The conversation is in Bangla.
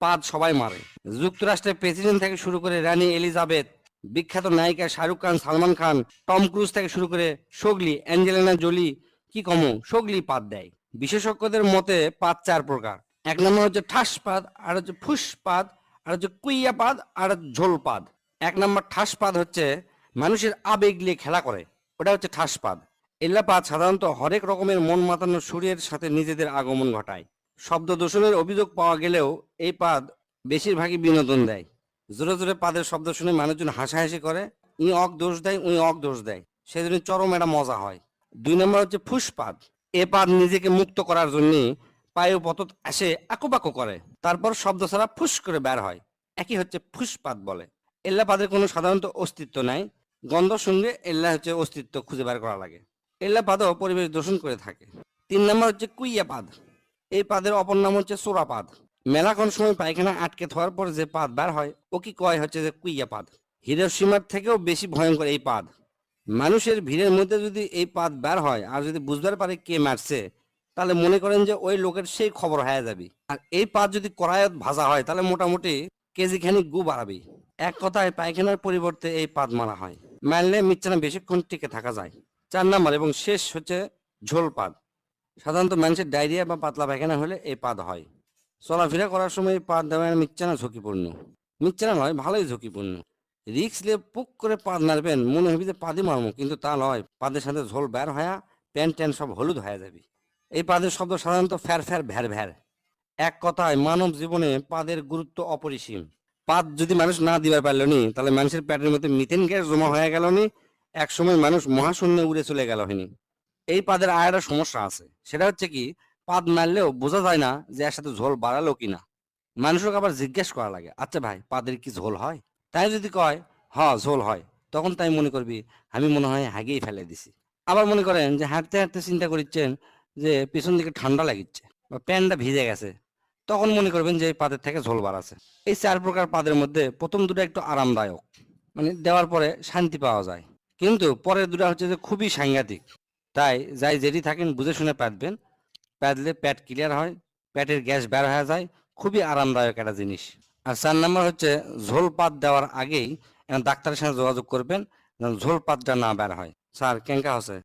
পাদ সবাই মারে। যুক্তরাষ্ট্রের প্রেসিডেন্ট থেকে শুরু করে রানী এলিজাবেথ, বিখ্যাত নায়িকা শাহরুখ খান, সালমান খান, টম ক্রুজ থেকে শুরু করে সোগলি, অ্যাঞ্জেলিনা জোলি, কি কমো সোগলি পাদ দেয়। বিশেষজ্ঞদের মতে পাদ 4 প্রকার। এক নম্বর হচ্ছে ঠাস পাদ, আর হচ্ছে ফুস পাদ, আর হচ্ছে কুইয়া পাদ, আর ঝোল পাদ। 1 নম্বর ঠাস পাদ হচ্ছে মানুষের আবেগ নিয়ে খেলা করে, ওটা হচ্ছে ঠাস পাদ। এল্লা পাদ সাধারণত হরেক রকমের মন মাতানো সুরের সাথে নিজেদের আগমন ঘটায়। শব্দ দূষণের অভিযোগ পাওয়া গেলেও এই পাদ বেশিরভাগই বিনোদন দেয়। জোরে জোরে পাদের শব্দ শুনে মানুষজন হাসাহাসি করে, ই অক দোষ দেয়, উই অক দোষ দেয়, সেজন্য চরম একটা মজা হয়। 2 নম্বর হচ্ছে ফুসপাদ। এ পাদ নিজেকে মুক্ত করার জন্য পায়ে পতত আসে আকুপাকু করে, তারপর শব্দ ছাড়া ফুস করে বের হয়, একই হচ্ছে ফুসপাদ বলে। এল্লা পাদের কোনো সাধারণত অস্তিত্ব নাই, গন্ধ সঙ্গে এল্লা হচ্ছে অস্তিত্ব খুঁজে বের করা লাগে। এল্লা পাদও পরিবেশ দূষণ করে থাকে। 3 নম্বর হচ্ছে কুইয়া পাদ। এই পাদের অপর নাম হচ্ছে সোরা পাদ। মেলাক্ষণ সময় পায়খানা আটকে থাকার পর যে পাদ বের হয় ও কি কয় হচ্ছে যে কুইয়া পাদ। হিরোশিমার থেকেও বেশি ভয়ঙ্কর এই পাদ। মানুষের ভিড়ের মধ্যে যদি এই পাদ বের হয় আর যদি বুঝতে পারে কে মারছে, তাহলে মনে করেন যে ওই লোকের সেই খবর হয়ে যাবে। আর এই পাদ যদি কড়াইত ভাজা হয় তাহলে মোটামুটি কেজি খানিক গু বাড়াবি। এক কথায় পায়খানার পরিবর্তে এই পাদ মারা হয়, মারলে মিচ্ছানা বেশিক্ষণ টিকে থাকা যায়। 4 নম্বর এবং শেষ হচ্ছে ঝোল পাদ। সাধারণত মানুষের ডায়রিয়া বা পাতলা পায়খানা হলে এই পাদ হয়। চলাফেরা করার সময় এই পাদ দেওয়া মিচ্ছানা ঝুঁকিপূর্ণ। মিচ্ছানা নয়, ভালোই ঝুঁকিপূর্ণ। রিক্স নিয়ে পুক করে পাদ নাড়বেন, মনে হবি যে পাদি মারমু, কিন্তু তা নয়, পাদের সাথে ঝোল বের হয়া প্যান্ট ট্যান্ট সব হলুদ হয়ে যাবে। এই পাদের শব্দ সাধারণত ফ্যার ফ্যার ভ্যার ভ্যার। এক কথায় মানব জীবনে পাদের গুরুত্ব অপরিসীম। পাদ যদি মানুষ না দিবার পারল নি, তাহলে মানুষের পেটের মধ্যে মিথেন গ্যাস জমা হয়ে গেল নি, এক সময় মানুষ মহাশূন্যে উড়ে চলে গেল হয়নি। এই পাদের আর একটা সমস্যা আছে, সেটা হচ্ছে কি, পাদ মারলেও বোঝা যায় না যে এর সাথে ঝোল বাড়ালো কিনা। মানুষকে আবার জিজ্ঞেস করা লাগে, আচ্ছা ভাই পাদের কি ঝোল হয়? তাই যদি কয় হ ঝোল হয়, তখন তাই মনে করবি আমি মনে হয় হাগেই ফেলে দিছি। আবার মনে করেন যে হাঁটতে হাঁটতে চিন্তা করছেন যে পিছন দিকে ঠান্ডা লাগিচ্ছে বা প্যান্টটা ভিজে গেছে, তখন মনে করবেন যে এই পাদের থেকে ঝোল বাড়াছে। এই 4 প্রকার পাদের মধ্যে প্রথম দুটো একটু আরামদায়ক, মানে দেওয়ার পরে শান্তি পাওয়া যায়, কিন্তু পরের দুটো হচ্ছে যে খুবই সাংঘাতিক। তাই যাই যেটি থাকেন বুঝে শুনে পাতবেন, পাতলে পেট ক্লিয়ার হয়, পেটের গ্যাস বের হয়ে যায়, খুবই আরামদায়ক একটা জিনিস। আর 4 নম্বর হচ্ছে ঝোল পাত দেওয়ার আগেই ডাক্তারের সাথে যোগাযোগ করবেন, যেন ঝোল পাতটা না বের হয়। স্যার কেঙ্কা হচ্ছে?